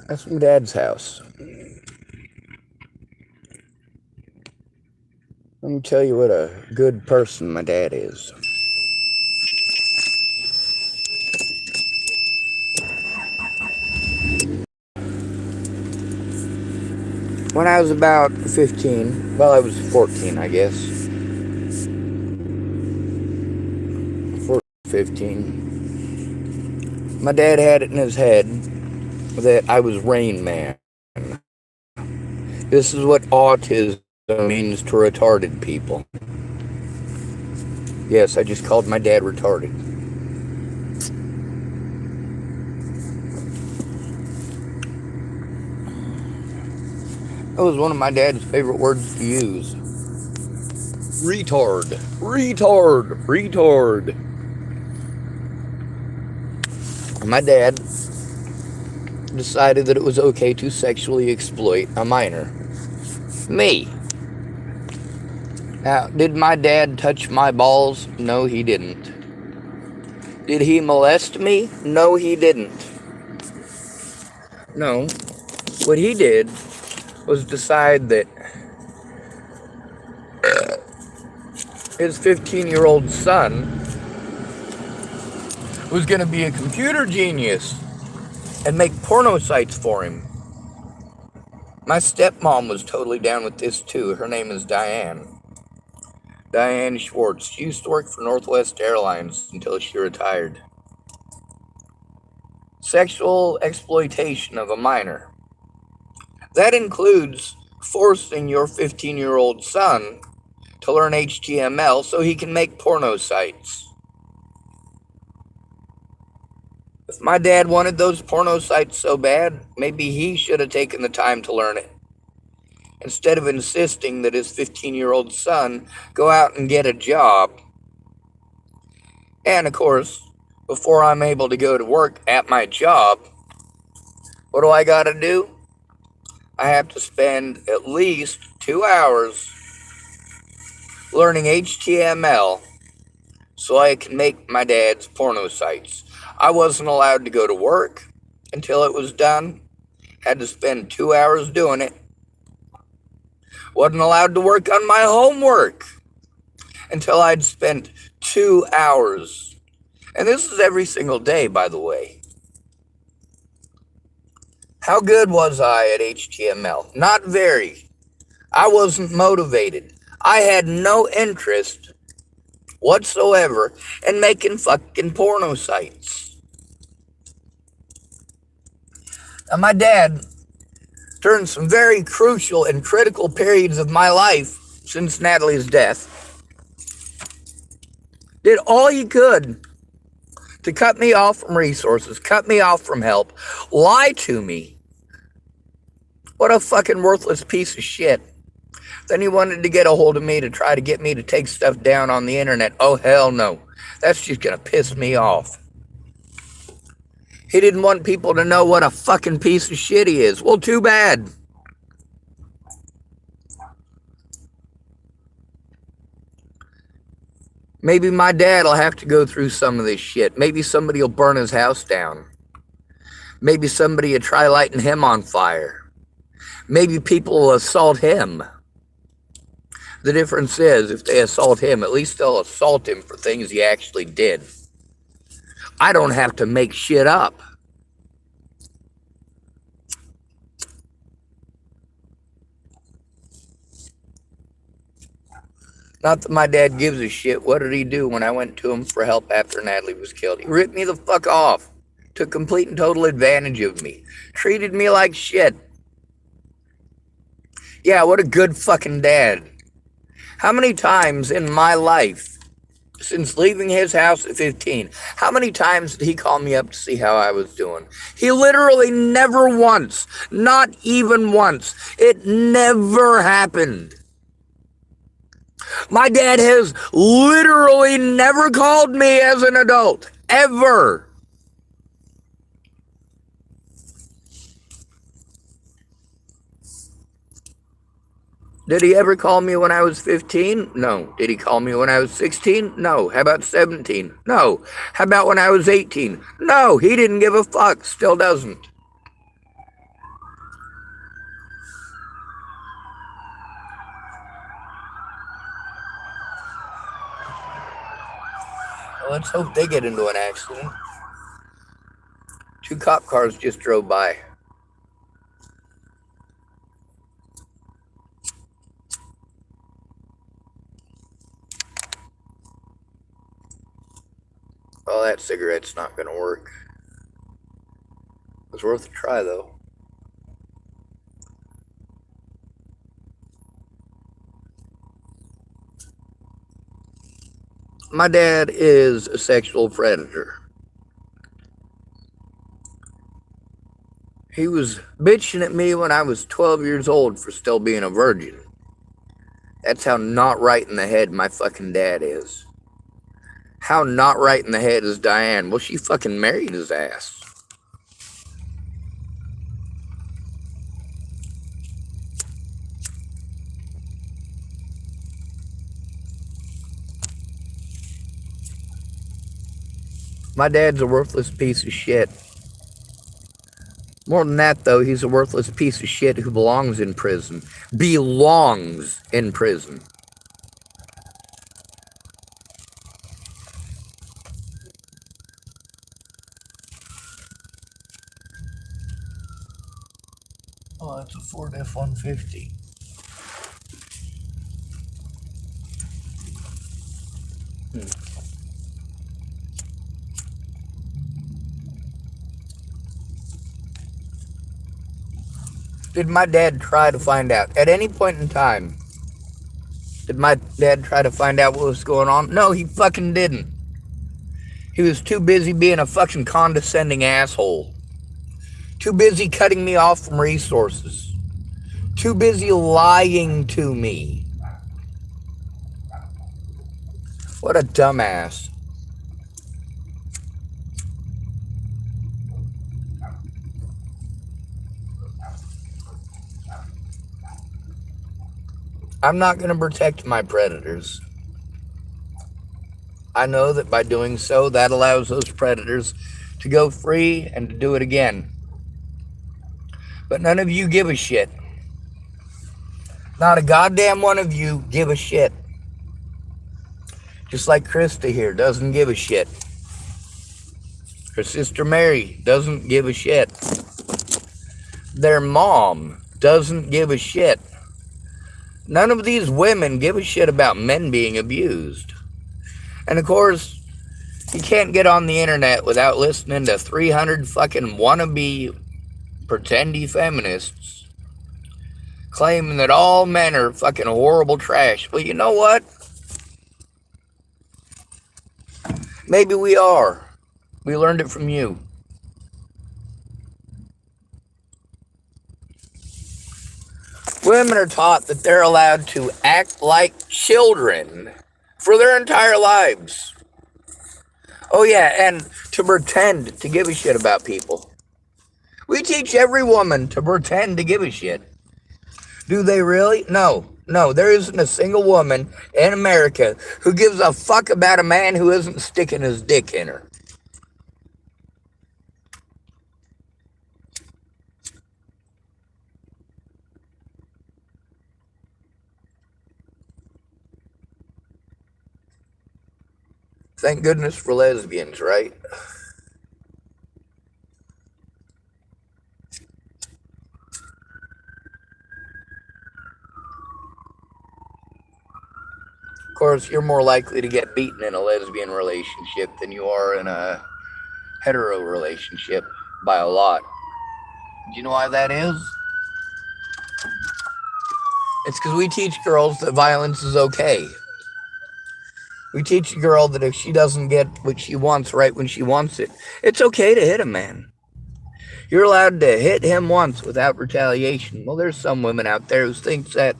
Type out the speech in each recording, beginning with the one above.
That's my dad's house. Let me tell you what a good person my dad is. When I was about 15, well, I was 14, I guess. 15. My dad had it in his head that I was Rain Man. This is what autism means to retarded people. Yes, I just called my dad retarded. That was one of my dad's favorite words to use. Retard. Retard. Retard. My dad decided that it was okay to sexually exploit a minor. Me. Now, did my dad touch my balls? No, he didn't. Did he molest me? No, he didn't. No. What he did was decide that his 15-year-old son was going to be a computer genius and make porno sites for him. My stepmom was totally down with this too. Her name is Diane. Diane Schwartz. She used to work for Northwest Airlines until she retired. Sexual exploitation of a minor. That includes forcing your 15-year-old son to learn HTML so he can make porno sites. If my dad wanted those porno sites so bad, maybe he should have taken the time to learn it, instead of insisting that his 15-year-old son go out and get a job. And of course, before I'm able to go to work at my job, what do I gotta do? I have to spend at least 2 hours learning HTML so I can make my dad's porno sites. I wasn't allowed to go to work until it was done. Had to spend 2 hours doing it. Wasn't allowed to work on my homework until I'd spent 2 hours. And this is every single day, by the way. How good was I at HTML? Not very. I wasn't motivated. I had no interest whatsoever in making fucking porno sites. Now, my dad, during some very crucial and critical periods of my life since Natalie's death, did all he could to cut me off from resources, cut me off from help, lie to me. What a fucking worthless piece of shit. Then he wanted to get a hold of me to try to get me to take stuff down on the internet. Oh, hell no. That's just gonna piss me off. He didn't want people to know what a fucking piece of shit he is. Well, too bad. Maybe my dad will have to go through some of this shit. Maybe somebody will burn his house down. Maybe somebody will try lighting him on fire. Maybe people will assault him. The difference is, if they assault him, at least they'll assault him for things he actually did. I don't have to make shit up. Not that my dad gives a shit. What did he do when I went to him for help after Natalie was killed? He ripped me the fuck off. Took complete and total advantage of me. Treated me like shit. Yeah, what a good fucking dad. How many times in my life, since leaving his house at 15, how many times did he call me up to see how I was doing? He literally never once, not even once. It never happened. My dad has literally never called me as an adult, ever. Did he ever call me when I was 15? No. Did he call me when I was 16? No. How about 17? No. How about when I was 18? No, he didn't give a fuck. Still doesn't. Let's hope they get into an accident. 2 cop cars just drove by. Oh, that cigarette's not going to work. It was worth a try, though. My dad is a sexual predator. He was bitching at me when I was 12 years old for still being a virgin. That's how not right in the head my fucking dad is. How not right in the head is Diane? Well, she fucking married his ass. My dad's a worthless piece of shit. More than that, though, he's a worthless piece of shit who belongs in prison. Belongs in prison. Oh, that's a Ford F-150. Did my dad try to find out? At any point in time, did my dad try to find out what was going on? No, he fucking didn't. He was too busy being a fucking condescending asshole. Too busy cutting me off from resources. Too busy lying to me. What a dumbass. I'm not going to protect my predators. I know that by doing so, that allows those predators to go free and to do it again. But none of you give a shit. Not a goddamn one of you give a shit. Just like Krista here doesn't give a shit. Her sister Mary doesn't give a shit. Their mom doesn't give a shit. None of these women give a shit about men being abused. And of course, you can't get on the internet without listening to 300 fucking wannabe pretendy feminists claiming that all men are fucking horrible trash. Well, you know what? Maybe we are. We learned it from you. Women are taught that they're allowed to act like children for their entire lives. Oh yeah, and to pretend to give a shit about people. We teach every woman to pretend to give a shit. Do they really? No, there isn't a single woman in America who gives a fuck about a man who isn't sticking his dick in her. Thank goodness for lesbians, right? Of course, you're more likely to get beaten in a lesbian relationship than you are in a hetero relationship by a lot. Do you know why that is? It's because we teach girls that violence is okay. We teach a girl that if she doesn't get what she wants right when she wants it, it's okay to hit a man. You're allowed to hit him once without retaliation. Well, there's some women out there who think that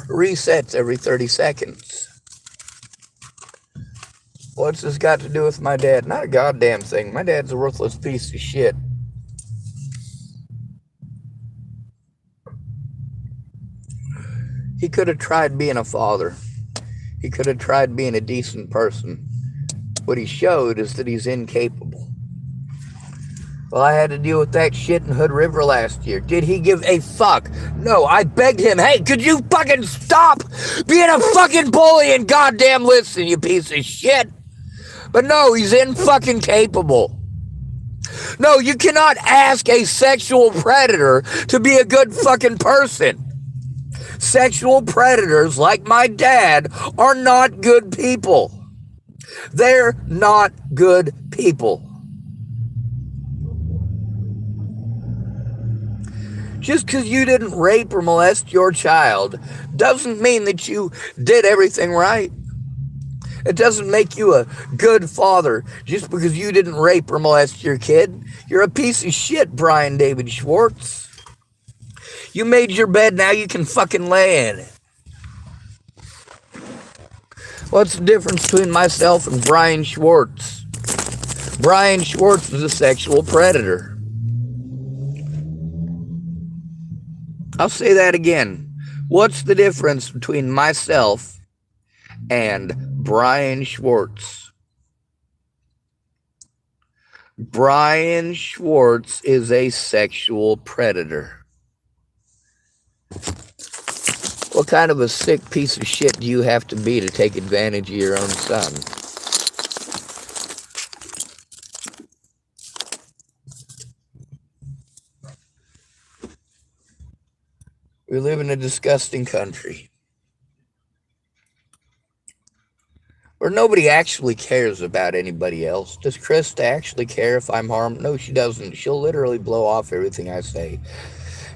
resets every 30 seconds. What's this got to do with my dad? Not a goddamn thing. My dad's a worthless piece of shit. He could have tried being a father. He could have tried being a decent person. What he showed is that he's incapable. Well, I had to deal with that shit in Hood River last year. Did he give a fuck? No, I begged him, hey, could you fucking stop being a fucking bully and goddamn listen, you piece of shit? But no, he's fucking capable. No, you cannot ask a sexual predator to be a good fucking person. Sexual predators like my dad are not good people. They're not good people. Just because you didn't rape or molest your child doesn't mean that you did everything right. It doesn't make you a good father just because you didn't rape or molest your kid. You're a piece of shit, Brian David Schwartz. You made your bed, now you can fucking lay in it. What's the difference between myself and Brian Schwartz? Brian Schwartz was a sexual predator. I'll say that again. What's the difference between myself and Brian Schwartz? Brian Schwartz is a sexual predator. What kind of a sick piece of shit do you have to be to take advantage of your own son? We live in a disgusting country where nobody actually cares about anybody else. Does Krista actually care if I'm harmed? No, she doesn't. She'll literally blow off everything I say.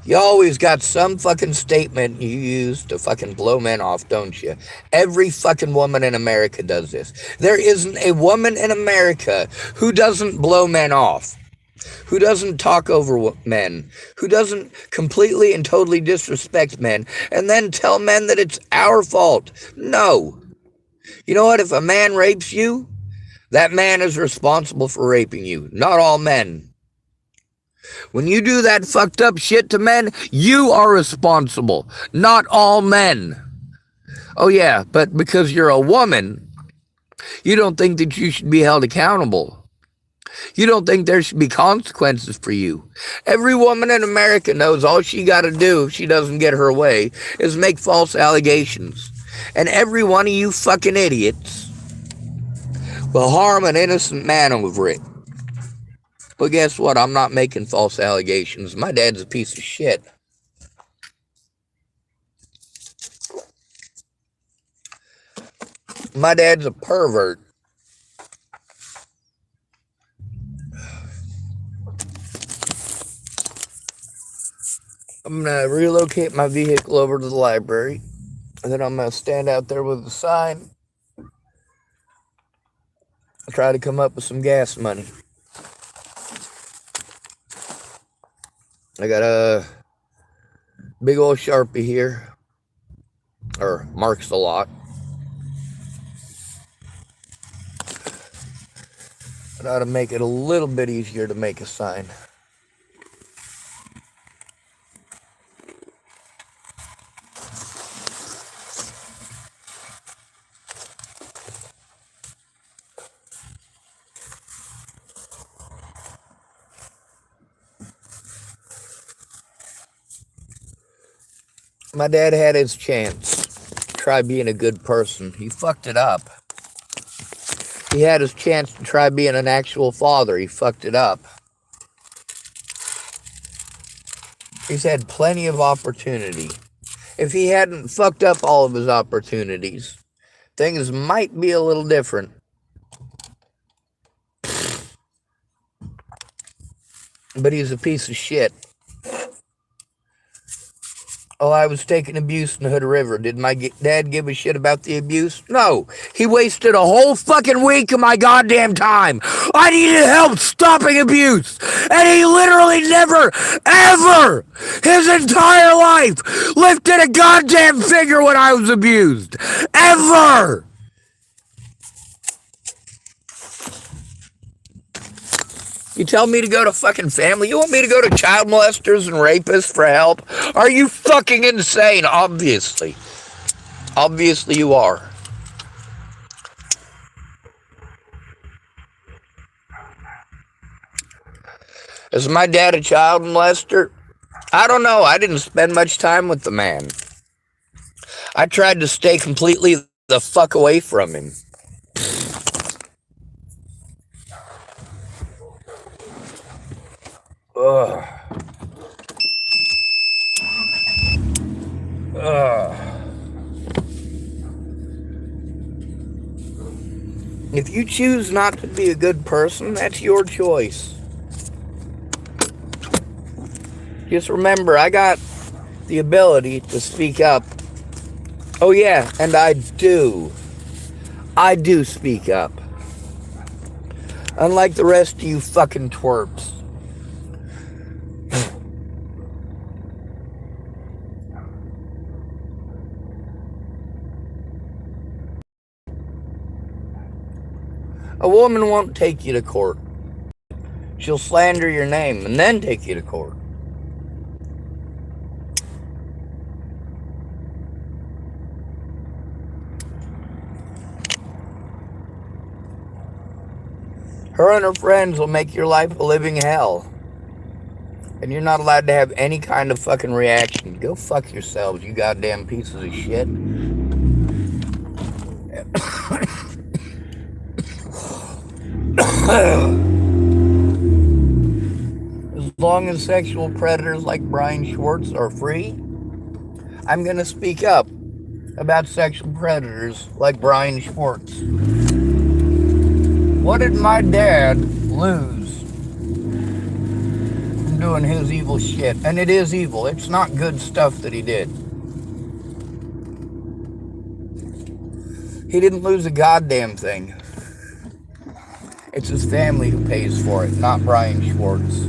You always got some fucking statement you use to fucking blow men off, don't you? Every fucking woman in America does this. There isn't a woman in America who doesn't blow men off, who doesn't talk over men, who doesn't completely and totally disrespect men, and then tell men that it's our fault. No. You know what? If a man rapes you, that man is responsible for raping you. Not all men. When you do that fucked up shit to men, you are responsible. Not all men. Oh yeah, but because you're a woman, you don't think that you should be held accountable. You don't think there should be consequences for you. Every woman in America knows all she got to do if she doesn't get her way is make false allegations. And every one of you fucking idiots will harm an innocent man over it. Well, guess what? I'm not making false allegations. My dad's a piece of shit. My dad's a pervert. I'm going to relocate my vehicle over to the library. And then I'm going to stand out there with a sign. Try to come up with some gas money. I got a big old Sharpie here, or marks a lot. It ought to make it a little bit easier to make a sign. My dad had his chance to try being a good person. He fucked it up. He had his chance to try being an actual father. He fucked it up. He's had plenty of opportunity. If he hadn't fucked up all of his opportunities, things might be a little different. But he's a piece of shit. Oh, I was taking abuse in the Hood River. Did my dad give a shit about the abuse? No. He wasted a whole fucking week of my goddamn time. I needed help stopping abuse. And he literally never, ever, his entire life, lifted a goddamn finger when I was abused. Ever. You tell me to go to fucking family? You want me to go to child molesters and rapists for help? Are you fucking insane? Obviously. Obviously you are. Is my dad a child molester? I don't know. I didn't spend much time with the man. I tried to stay completely the fuck away from him. Ugh. Ugh. If you choose not to be a good person, that's your choice. Just remember, I got the ability to speak up. Oh yeah, and I do speak up. Unlike the rest of you fucking twerps. A woman won't take you to court. She'll slander your name and then take you to court. Her and her friends will make your life a living hell. And you're not allowed to have any kind of fucking reaction. Go fuck yourselves, you goddamn pieces of shit. As long as sexual predators like Brian Schwartz are free, I'm gonna speak up about sexual predators like Brian Schwartz. What did my dad lose from doing his evil shit? And it is evil. It's not good stuff that he did. He didn't lose a goddamn thing. It's his family who pays for it, not Brian Schwartz.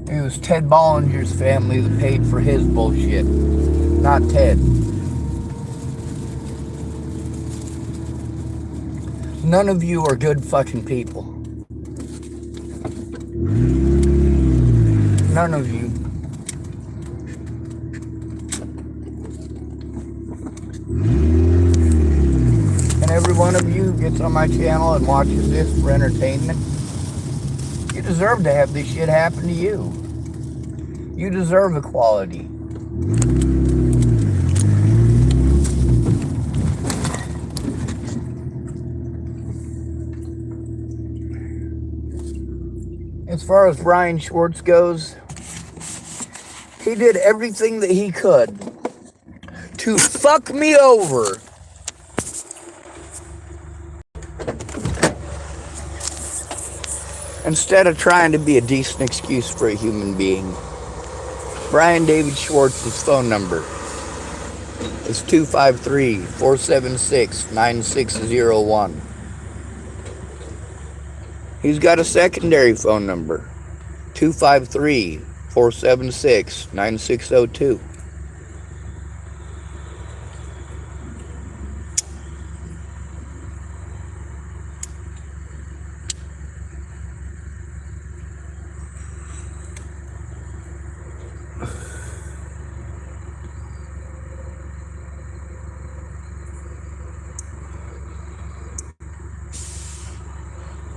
It was Ted Bollinger's family that paid for his bullshit, not Ted. None of you are good fucking people. None of you. And every one of you who gets on my channel and watches this for entertainment, you deserve to have this shit happen to you. You deserve equality. As far as Brian Schwartz goes, he did everything that he could to fuck me over. Instead of trying to be a decent excuse for a human being. Brian David Schwartz's phone number is 253-476-9601. He's got a secondary phone number, 253-476-9602.